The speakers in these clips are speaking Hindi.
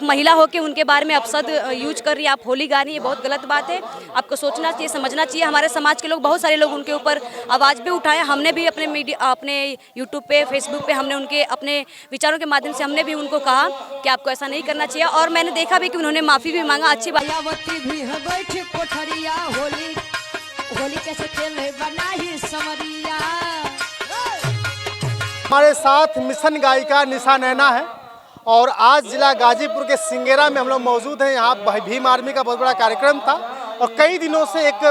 महिला हो के उनके बारे में अपशब्द यूज कर रही है, आप होली गा रही है, बहुत गलत बात है। आपको सोचना चाहिए, समझना चाहिए। हमारे समाज के लोग, बहुत सारे लोग उनके ऊपर आवाज़ भी उठाए। हमने भी अपने मीडिया, अपने यूट्यूब पे, फेसबुक पे हमने उनके अपने विचारों के माध्यम से हमने भी उनको कहा कि आपको ऐसा नहीं करना चाहिए, और मैंने देखा भी कि उन्होंने माफ़ी भी मांगा। अच्छी बात। हमारे साथ मिशन गायिका निशा नैना है और आज जिला गाजीपुर के सिंगेरा में हम लोग मौजूद हैं। यहाँ भीम आर्मी का बहुत बड़ा कार्यक्रम था और कई दिनों से एक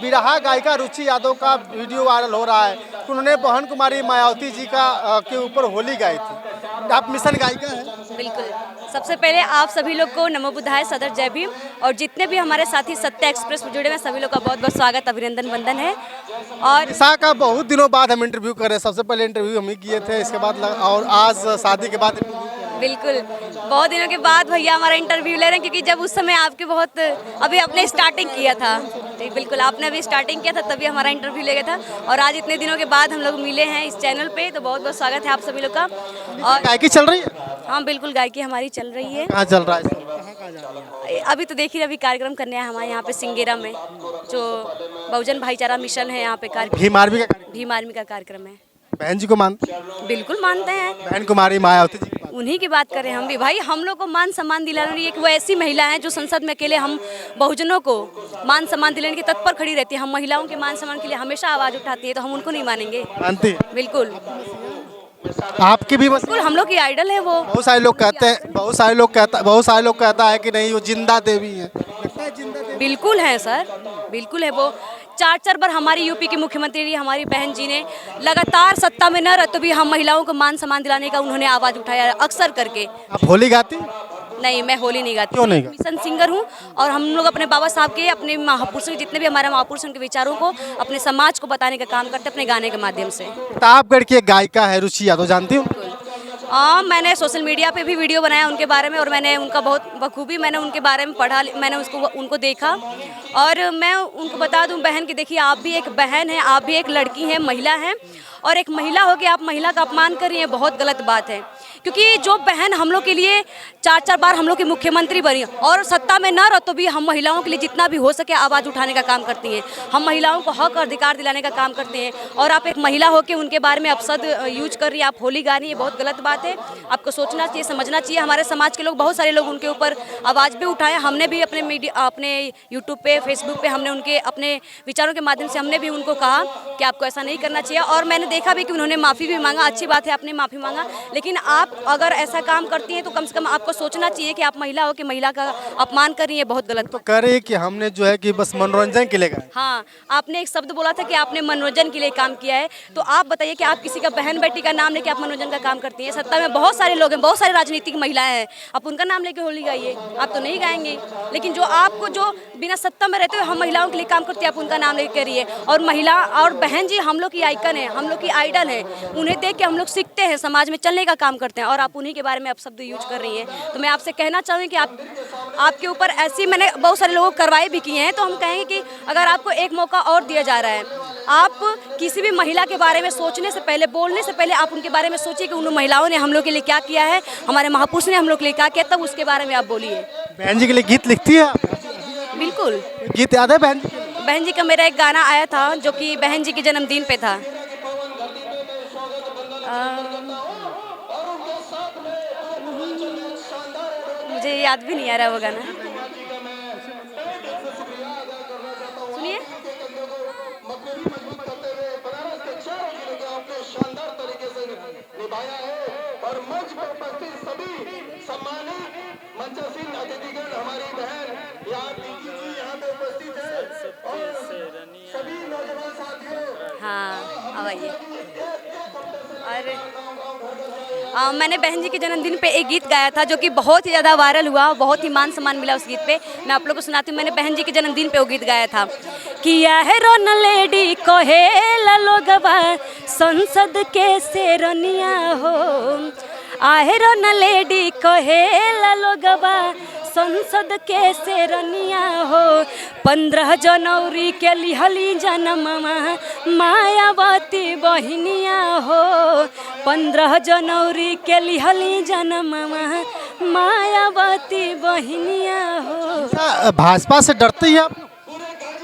बिरहा गायिका रुचि यादव का वीडियो वायरल हो रहा है। उन्होंने बहन कुमारी मायावती जी के ऊपर होली गाई थी। आप मिशन गायिका हैं? बिल्कुल। सबसे पहले आप सभी लोग को नमो बुद्धाय, सदर जय भीम, और जितने भी हमारे साथी सत्य एक्सप्रेस में जुड़े हैं सभी लोग का बहुत बहुत स्वागत, अभिनंदन, वंदन है। और निशा का बहुत दिनों बाद हम इंटरव्यू कर रहे हैं। सबसे पहले इंटरव्यू हम ही किए थे, इसके बाद और आज शादी के बाद बिल्कुल बहुत दिनों के बाद भैया हमारा इंटरव्यू ले रहे हैं, क्योंकि जब उस समय आपके बहुत अभी आपने स्टार्टिंग किया था। बिल्कुल, आपने अभी स्टार्टिंग किया था तभी हमारा इंटरव्यू ले गया था, और आज इतने दिनों के बाद हम लोग मिले हैं इस चैनल पे, तो बहुत बहुत स्वागत है आप सभी लोग का। और गायकी चल रही है? हाँ बिल्कुल, गायकी हमारी चल रही है। कहाँ चल रहा है? कहाँ जा रही है? अभी तो देखिए, अभी कार्यक्रम करने हैं हमारे यहाँ पे सिंगेरा में, जो बहुजन भाईचारा मिशन है, यहाँ पे भीम आर्मी का कार्यक्रम है। बहन जी को मानते? बिल्कुल मानते हैं। बहन कुमारी मायावती जी उन्हीं की बात करें हम भी। भाई हम लोग को मान सम्मान दिलाने वाली एक वो ऐसी महिला है जो संसद में अकेले हम बहुजनों को मान सम्मान दिलाने की तत्पर खड़ी रहती है। हम महिलाओं के मान सम्मान के लिए हमेशा आवाज़ उठाती है, तो हम उनको नहीं मानेंगे? मानती है? बिल्कुल। आपकी भी बिल्कुल, हम लोग की आइडल है वो। बहुत सारे लोग कहते हैं, बहुत सारे लोग कहता है कि नहीं वो जिंदा देवी है। लगता है जिंदा देवी? बिल्कुल है सर, बिल्कुल है वो। 4 बार हमारी यूपी की मुख्यमंत्री रही हमारी बहन जी ने, लगातार सत्ता में न रह तो भी हम महिलाओं को मान सम्मान दिलाने का उन्होंने आवाज़ उठाया अक्सर करके। आप होली गाती? नहीं, मैं होली नहीं गाती। क्यों नहीं? मिशन सिंगर हूँ, और हम लोग अपने बाबा साहब के, अपने महापुरुषों, जितने भी हमारे महापुरुषों के विचारों को अपने समाज को बताने का काम करते हैं अपने गाने के माध्यम से। प्रतापगढ़ की एक गायिका है रुचि यादव, जानती हूँ? हाँ, मैंने सोशल मीडिया पे भी वीडियो बनाया उनके बारे में, और मैंने उनका बहुत बखूबी मैंने उनके बारे में पढ़ा, मैंने उनको देखा। और मैं उनको बता दूं बहन कि देखिए, आप भी एक बहन हैं, आप भी एक लड़की हैं, महिला हैं, और एक महिला हो के आप महिला का अपमान कर रही हैं, बहुत गलत बात है। क्योंकि जो बहन हम लोग के लिए 4 बार हम लोग की मुख्यमंत्री बनी और सत्ता में न रह तो भी हम महिलाओं के लिए जितना भी हो सके आवाज़ उठाने का काम करती हैं। हम महिलाओं को हक और अधिकार दिलाने का काम करते हैं, और आप एक महिला हो के उनके बारे में अपशब्द यूज कर रही है, आप होली गा रही है, बहुत गलत बात है। आपको सोचना चाहिए, समझना चाहिए। हमारे समाज के लोग, बहुत सारे लोग उनके ऊपर आवाज़ भी उठाए। हमने भी अपने मीडिया, अपने यूट्यूब पे, फेसबुक पे हमने उनके अपने विचारों के माध्यम से हमने भी उनको कहा कि आपको ऐसा नहीं करना चाहिए, और मैंने देखा भी कि उन्होंने माफ़ी भी मांगा। अच्छी बात है, आपने माफ़ी मांगा, लेकिन आप अगर ऐसा काम करती हैं तो कम से कम आपको सोचना चाहिए कि आप महिला हो कि महिला का अपमान कर रही है, बहुत गलत। तो कह रही है कि हमने जो है कि बस मनोरंजन के लिए गाया। हाँ, आपने एक शब्द बोला था कि आपने मनोरंजन के लिए काम किया है, तो आप बताइए कि आप किसी का बहन बेटी का नाम लेके आप मनोरंजन का काम करती हैं? सत्ता में बहुत सारे लोग हैं, बहुत सारी राजनीतिक महिलाएं हैं, आप उनका नाम लेके होली गाइए, आप तो नहीं गाएंगे। लेकिन जो आपको, जो बिना सत्ता में रहते हुए हम महिलाओं के लिए काम करती है, आप उनका नाम लेके करिए। और महिला और बहन जी हम लोग की आइकन है, हम लोग की आइडल है, उन्हें देख के हम लोग सीखते हैं, समाज में चलने का काम करते हैं, और आप उन्हीं के बारे में आप शब्द यूज कर रही हैं। तो मैं आपसे कहना चाहूँगी कि आपके ऊपर ऐसी, मैंने बहुत सारे लोगों को कार्रवाई भी की हैं, तो हम कहेंगे कि अगर आपको एक मौका और दिया जा रहा है, आप किसी भी महिला के बारे में सोचने से पहले, बोलने से पहले आप उनके बारे में सोचिए कि उन महिलाओं ने हम लोग के लिए क्या किया है, हमारे महापुरुष ने हम लोग के लिए क्या किया, तब उसके बारे में आप बोलिए। बहन जी के लिए गीत लिखती है? बिल्कुल। गीत याद है बहन जी? बहन जी का मेरा एक गाना आया था जो कि बहन जी के जन्मदिन पे था। मुझे याद भी नहीं आ रहा वो गाना, सुनिए। और मंच पर उपस्थित सभी सम्मानित मंचशील अतिथिगण, हमारी बहन यहाँ पीकी जी यहाँ पे उपस्थित है, और सभी नौजवान साथियों। हाँ, अब आइए। और मैंने बहन जी के जन्मदिन पे एक गीत गाया था जो कि बहुत ही ज़्यादा वायरल हुआ, बहुत ही मान सम्मान मिला उस गीत पे। मैं आप लोगों को सुनाती हूँ। मैंने बहन जी के जन्मदिन पे वो गीत गाया था, किया है रोन लेडी कहे लोगवा संसद के शेरनिया हो, आयरन लेडी कहेला लोगबा संसद के शेरनिया हो। 15 जनवरी के लिहली जन्ममा मायावती बहिनिया हो। 15 जनवरी के लिहली जन्ममा मायावती बहिनिया हो। भाजपा से डरते ही आप?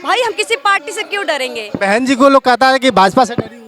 भाई हम किसी पार्टी से क्यों डरेंगे? बहन जी को लोग कहता है कि भाजपा से डरी हुई है।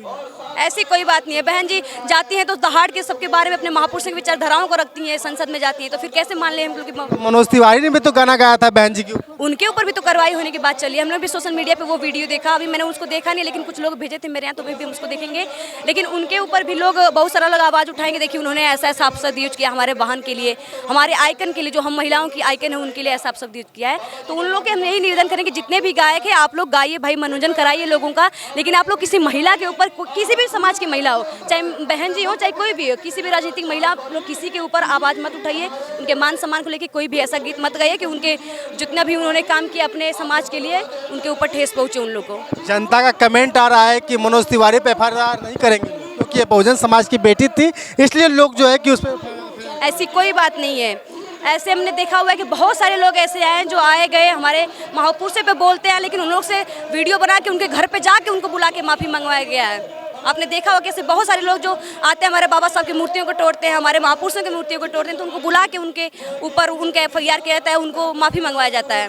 ऐसी कोई बात नहीं है। बहन जी जाती हैं तो दहाड़ के सबके बारे में अपने महापुरुषों की विचारधाराओं को रखती हैं, संसद में जाती हैं, तो फिर कैसे मान लें हम लोग कि मनोज तिवारी ने भी तो गाना गाया था बहन जी के ऊपर। उनके ऊपर भी तो कार्रवाई होने की बात चली है। हम लोग भी सोशल मीडिया पे वो वीडियो देखा, अभी मैंने उसको देखा नहीं, लेकिन कुछ लोग भेजे थे मेरे यहाँ, तो भी हम उसको देखेंगे। लेकिन उनके ऊपर भी लोग बहुत सारा लोग आवाज़ उठाएंगे। देखिए उन्होंने ऐसा ऐसा अपशब्द यूज किया हमारे वाहन के लिए, हमारे आइकन के लिए, जो हम महिलाओं की आइकन है उनके लिए ऐसा अपशब्द यूज किया है। तो उन लोगों के हम यही निवेदन करेंगे, जितने भी गायक है आप लोग गाइए भाई, मनोरंजन कराइए लोगों का, लेकिन आप लोग किसी महिला के ऊपर, किसी भी समाज की महिला हो, चाहे बहन जी हो चाहे कोई भी हो, किसी भी राजनीतिक महिला, आप लोग किसी के ऊपर आवाज़ मत उठाइए। उनके मान सम्मान को लेकर कोई भी ऐसा गीत मत गाइए कि उनके जितना भी उन्होंने काम किया अपने समाज के लिए, उनके ऊपर ठेस पहुंचे उन लोगों को। जनता का कमेंट आ रहा है कि मनोज तिवारी पे एफआईआर नहीं करेंगे क्योंकि ये बहुजन समाज की बेटी थी, इसलिए लोग जो है कि उस पर। ऐसी कोई बात नहीं है। ऐसे हमने देखा हुआ है कि बहुत सारे लोग ऐसे आए हैं जो आए गए हमारे महापुरुषों पे बोलते हैं, लेकिन उन लोग से वीडियो बना के उनके घर पे जाके उनको बुला के माफ़ी मंगवाया गया है। आपने देखा होगा कैसे बहुत सारे लोग जो आते हैं हमारे बाबा साहब की मूर्तियों को तोड़ते हैं, हमारे महापुरुषों की मूर्तियों को तोड़ते हैं, तो उनको बुला के उनके ऊपर उनका एफआईआर किया जाता है, उनको माफ़ी मंगवाया जाता है।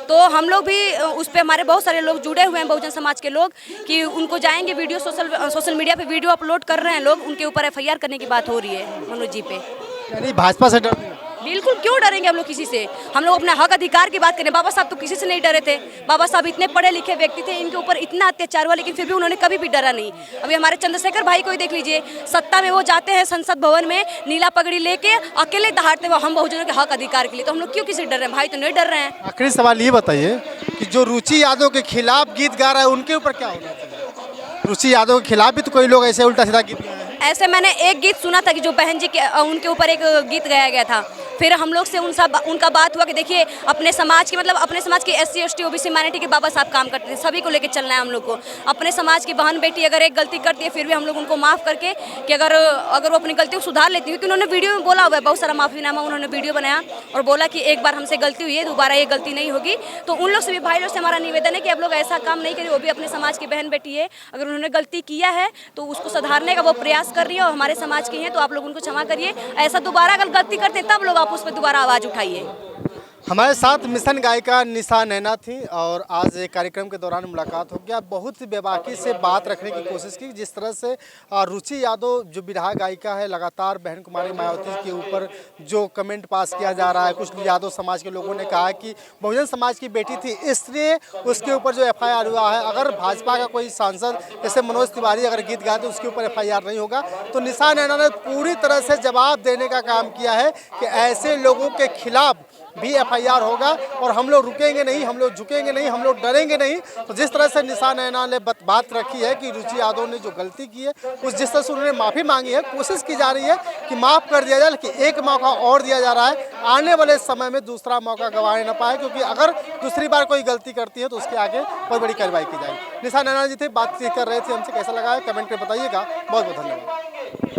तो हम लोग भी उस पर, हमारे बहुत सारे लोग जुड़े हुए हैं बहुजन समाज के लोग, कि उनको जाएंगे वीडियो सोशल मीडिया पे वीडियो अपलोड कर रहे हैं लोग, उनके ऊपर एफआईआर करने की बात हो रही है मनोज जी पे। यानी भाजपा से डर? बिल्कुल, क्यों डरेंगे हम लोग किसी से? हम लोग अपने हक अधिकार की बात करें। बाबा साहब तो किसी से नहीं डरे थे। बाबा साहब इतने पढ़े लिखे व्यक्ति थे, इनके ऊपर इतना अत्याचार हुआ, लेकिन फिर भी उन्होंने कभी भी डरा नहीं। अभी हमारे चंद्रशेखर भाई को ही देख लीजिए, सत्ता में वो जाते हैं संसद भवन में नीला पगड़ी लेके, अकेले दहाड़ते हुए हम बहुजनों के हक अधिकार के लिए। तो हम लोग क्यों किसी से डर रहे हैं? भाई तो नहीं डर रहे हैं। आखिरी सवाल ये बताइए कि जो रुचि यादव के खिलाफ गीत गा रहा है उनके ऊपर क्या होना चाहिए? रुचि यादव के खिलाफ भी तो कोई लोग ऐसे उल्टा सीधा गीत गाए हैं। ऐसे मैंने एक गीत सुना था कि जो बहन जी के उनके ऊपर एक गीत गाया गया था। फिर हम लोग से उनका बात हुआ कि देखिए अपने समाज की, मतलब अपने समाज की SC ST OBC माइनॉरिटी के बाबा साहब काम करते थे, सभी को लेकर चलना है हम लोग को। अपने समाज की बहन बेटी अगर एक गलती करती है फिर भी हम लोग उनको माफ़ करके कि अगर वो अपनी गलती को सुधार लेती है, क्योंकि उन्होंने वीडियो में बोला हुआ है, बहुत सारा माफ़ीनामा उन्होंने वीडियो बनाया और बोला कि एक बार हमसे गलती हुई है, दोबारा ये गलती नहीं होगी। तो उन लोग से भी, भाई लोग से हमारा निवेदन है कि आप लोग ऐसा काम नहीं करिए। वो भी अपने समाज की बहन बेटी है, अगर उन्होंने गलती किया है तो उसको सुधारने का वो प्रयास कर रही है और हमारे समाज की है, तो आप लोग उनको क्षमा करिए। ऐसा दोबारा अगर गलती करते हैं तब लोग आप उस पर दोबारा आवाज़ उठाइए। हमारे साथ मिशन गायिका निशा नैना थी और आज एक कार्यक्रम के दौरान मुलाकात हो गया। बहुत ही बेबाकी से बात रखने की कोशिश की, जिस तरह से रुचि यादव जो बिरहा गायिका है, लगातार बहन कुमारी मायावती के ऊपर जो कमेंट पास किया जा रहा है। कुछ यादव समाज के लोगों ने कहा कि बहुजन समाज की बेटी थी, इसलिए उसके ऊपर जो FIR हुआ है, अगर भाजपा का कोई सांसद जैसे मनोज तिवारी अगर गीत गाए तो उसके ऊपर FIR नहीं होगा। तो निशा नैना ने पूरी तरह से जवाब देने का काम किया है कि ऐसे लोगों के खिलाफ भी FIR होगा और हम लोग रुकेंगे नहीं, हम लोग झुकेंगे नहीं, हम लोग डरेंगे नहीं। तो जिस तरह से निशा नैना ने बात रखी है कि रुचि यादव ने जो गलती की है, उस जिस तरह से उन्होंने माफ़ी मांगी है, कोशिश की जा रही है कि माफ़ कर दिया जाए, लेकिन एक मौका और दिया जा रहा है। आने वाले समय में दूसरा मौका गंवाए न पाए, क्योंकि अगर दूसरी बार कोई गलती करती है तो उसके आगे बहुत बड़ी कार्रवाई की जाएगी। निशा नैना जी थे, बातचीत कर रहे थे हमसे। कैसा लगा है कमेंट में बताइएगा। बहुत बहुत धन्यवाद।